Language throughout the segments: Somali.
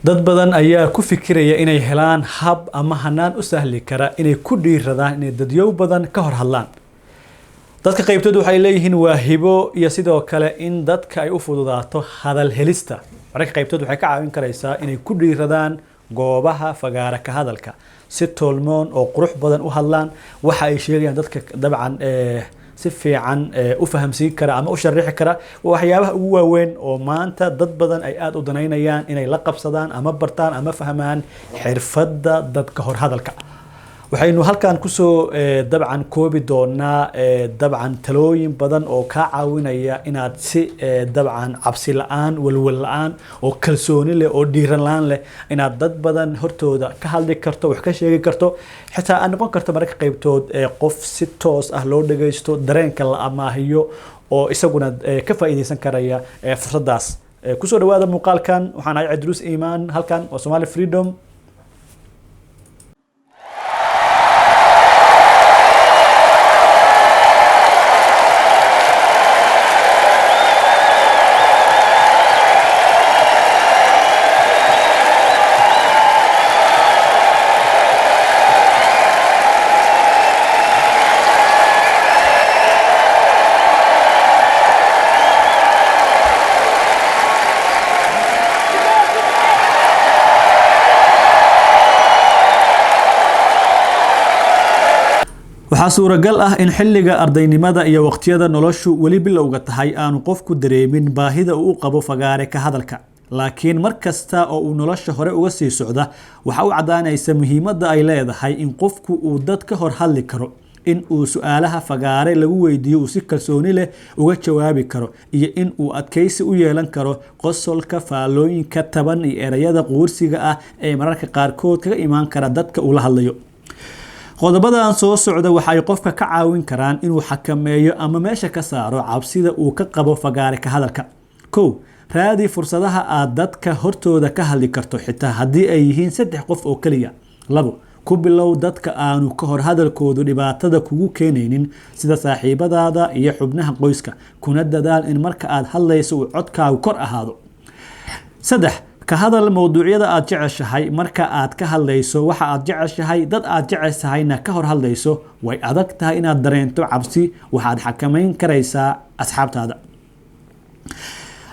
dad badan ayaa ku fikiraya inay helaan hab ama hanaan u sahli kara inay ku dhiiradaan inay dadyow badan ka hor hadlaan. dadka qaybtood waxay leeyihiin waa hibo iyo sidoo kale in dadka ay u fududaato hadal helista. mararka qaybtood waxay ka caawin karaysaa inay ku dhiiradaan goobaha fagaara ka hadalka si tolmoon oo qurux badan u hadlaan waxa ay sheegayaan dadka dabcan si fiican u fahamsiin kara ama u sharixi kara waxyaabaha ugu waaweyn oo maanta dad badan ay aad u danaynayaan inay la qabsadaan ama bartaan ama fahmaan xirfadda dadka hor hadalka. waxaynu halkan kusoo dabcan koobi doonaa dabcan talooyin badan oo ka caawinaya inaad si dabcan cabsi la'aan walwal la'aan oo kalsooni leh oo dhiiran la'aan leh inaad dad badan hortooda ka hadli karto wax ka sheegi karto xitaa aan noqon karto mararka qaybtood qof si toos ah loo dhageysto dareenka la amaahiyo oo isaguna ka faa'iideysan karaya fursadaas. kusoo dhawaada muuqaalkan waxaan ahay Idruus Iimaan halkan waa Somali Freedom. waxaa suuragal ah in xilliga ardaynimada iyo waqtiyada noloshu weli bilowga tahay aanu qofku dareemin baahida uu qabo fagaare ka hadalka, laakiin markasta oo uu nolosha hore uga sii socda waxa uu cadaanaysa muhiimadda ay leedahay in qofku uu dad ka hor hadli karo, in uu su'aalaha fagaare lagu weydiiyo uu si kalsooni leh uga jawaabi karo, iyo in uu adkaysi u yeelan karo qosolka faalooyinka taban iyo erayada quursiga ah ee mararka qaarkood kaga imaan kara dadka uu la hadlayo. qodobadan soo socda waxay qofka ka caawin karaan inuu xakameeyo ama meesha ka saaro cabsida uu ka qabo fagaare ka hadalka. 1. raadi fursadaha aad dadka hortooda ka hadli karto xitaa haddii ay yihiin 3 qof oo kaliya. 2. ku bilow dadka aanu ka hor hadalkoodu dhibaatada kugu keenaynin sida saaxiibadaada iyo xubnaha qoyska, kuna dadaal in marka aad hadlayso uu codkaagu kor ahaado. 3. ka hadal mowduucyada aad jeceshahay marka aad ka hadlayso waxa aad jeceshahay dad aad jeceshahayna ka hor hadlayso way adag tahay inaad dareento cabsi waxaad xakameyn karaysaa asxaabtaada.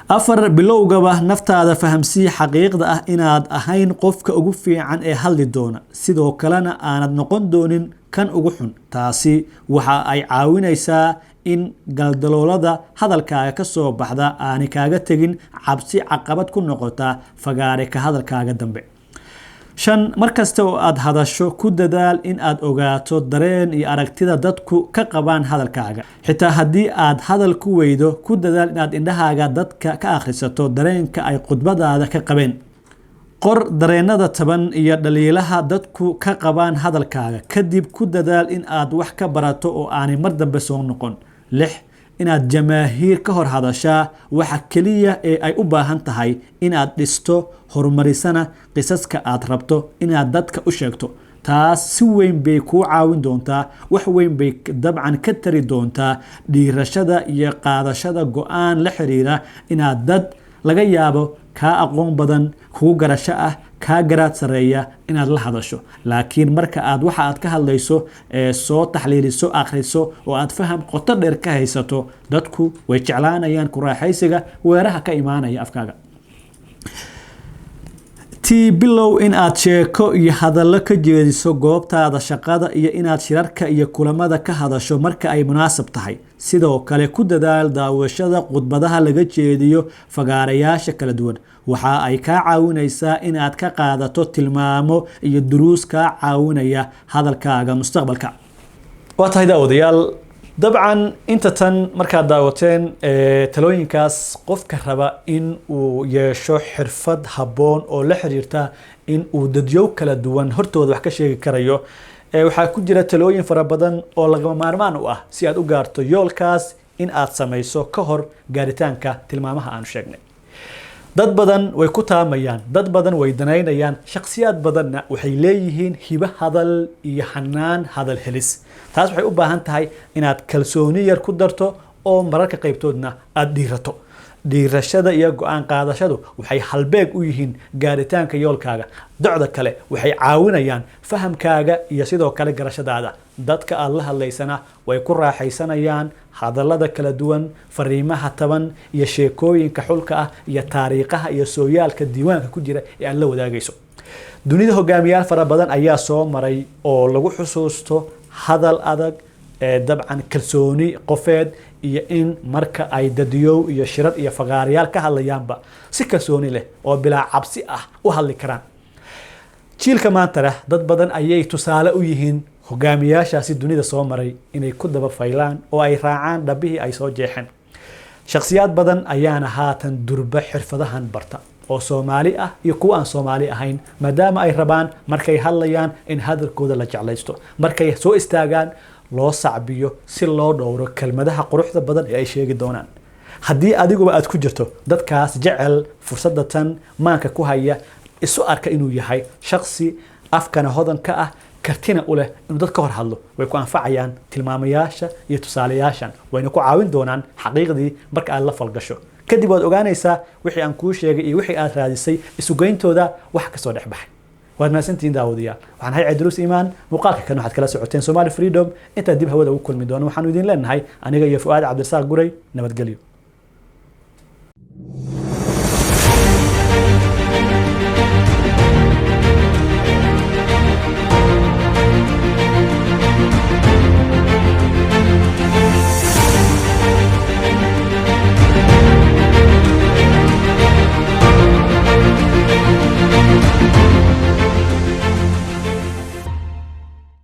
4. bilowgaba naftaada fahamsii xaqiiqda ah inaad ahayn qofka ugu fiican ee hadli doona sidoo kalena aanad noqon doonin kan ugu xun. taasi waxa ay caawinaysaa in galdaloolada hadalkaaga ka soo baxda aanay kaaga tegin cabsi caqabad ku noqota fagaare ka hadalkaaga dambe. 5. markasta oo aad hadasho ku dadaal in aad ogaato dareen iyo aragtida dadku ka qabaan hadalkaaga. xitaa haddii aad hadal ku weydo ku dadaal inaad indhahaaga dadka ka akhrisato dareenka ay khudbadaada ka qabeen. qor dareenada taban iyo dhaliilaha dadku ka qabaan hadalkaaga, kadib ku dadaal in aad wax ka barato oo aanay mar dambe soo noqon. 6. inaad jamaahiir ka hor hadashaa waxa kaliya ee ay u baahan tahay inaad dhisto horumarisana qisaska aad rabto inaad dadka u sheegto. taas si weyn bay kuu caawin doontaa, wax weyn bay dabcan ka tari doontaa dhiirashada iyo qaadashada go'aan la xiriira inaad dad laga yaabo kaa aqoon badan kugu garasho ah kaa garaad sareeya inaad la hadasho. laakiin marka aad waxa aad ka hadlayso soo taxliiliso akhriso oo aad faham qoto dheer ka haysato dadku way jeclaanayaan ku raaxaysiga weeraha ka imaanaya afkaaga. bilow in aad sheeko iyo hadallo ka jeediso goobtaada shaqada iyo inaad shirarka iyo kulamada ka hadasho marka ay munaasab tahay. sidoo kale ku dadaal daawashada khudbadaha laga jeediyo fagaarayaasha kala duwan, waxa ay kaa caawinaysaa inaad ka qaadato tilmaamo iyo duruus kaa caawinaya hadalkaaga mustaqbalka. waa tahay daawadayaal, dabcan inta tan markaad daawateen talooyinkaas qofka raba in uu yeesho xirfad habboon oo la xiriirta in uu dadyow kala duwan hortooda wax ka sheegi karayo, waxaa ku jira talooyin fara badan oo lagama maarmaan u ah si aad u gaarto yoolkaas in aad samayso ka hor gaaritaanka tilmaamaha aanu sheegnay. dad badan way ku taamayaan, dad badan way danaynayaan, shakhsiyaad badanna waxay leeyihiin hibo hadal iyo hanaan hadal helis. taas waxay u baahan tahay inaad kalsooni yar ku darto oo mararka qaybtoodna aad dhiirato. dhiirashada iyo go'aan qaadashadu waxay halbeeg u yihiin gaaritaanka yoolkaaga. docda kale waxay caawinayaan fahamkaaga iyo sidoo kale garashadaada. dadka aad la hadlaysana way ku raaxaysanayaan hadallada kala duwan, fariimaha taban iyo sheekooyinka xulka ah iyo taariikhaha iyo sooyaalka diiwaanka ku jira ee aad la wadaagayso. dunida hogaamiyaal fara badan ayaa soo maray oo lagu xusuusto hadal adag, dabcan kalsooni qofeed, iyo in marka ay dadiyow iyo shirar iyo faqaarayaal ka hadlayaanba si kalsooni leh oo bilaa cabsi ah u hadli karaan. jiilka maantana dad badan ayay tusaale u yihiin hogaamiyaashaasi dunida soo maray inay ku daba faylaan oo ay raacaan dhabihii ay soo jeexeen. shakhsiyaad badan ayaana haatan durba xirfadahan barta oo Soomaali ah iyo kuwa aan Soomaali ahayn, maadaama ay rabaan markay hadlayaan in hadalkooda la jeclaysto, markay soo istaagaan loo sacbiyo si loo dhowro kelmadaha quruxda badan ee ay sheegi doonaan. haddii adiguba aad ku jirto dadkaas jecel fursadda tan maanka ku haya, isu arka inuu yahay shakhsi afkana hodan ka ah, kartina u leh inuu dad ka hor hadlo, way ku anfacayaan tilmaamayaasha iyo tusaalayaashan, wayna ku caawin doonaan xaqiiqdii marka aad la falgasho. kadib waad ogaanaysaa wixii aan kuu sheegay iyo wixii aad raadisay isugeyntooda wax kasoo dhex baxay. waad mahadsantihiin daawadayaal. waxaan ahay Cidruus Iimaan. muuqaalka kan waxaad kala socoteen Somali Freedom. inta dib hawada ugu kulmi doono waxaan idin leenahay aniga iyo Fuaad Cabdirasaaq Guray. nabadgelyo.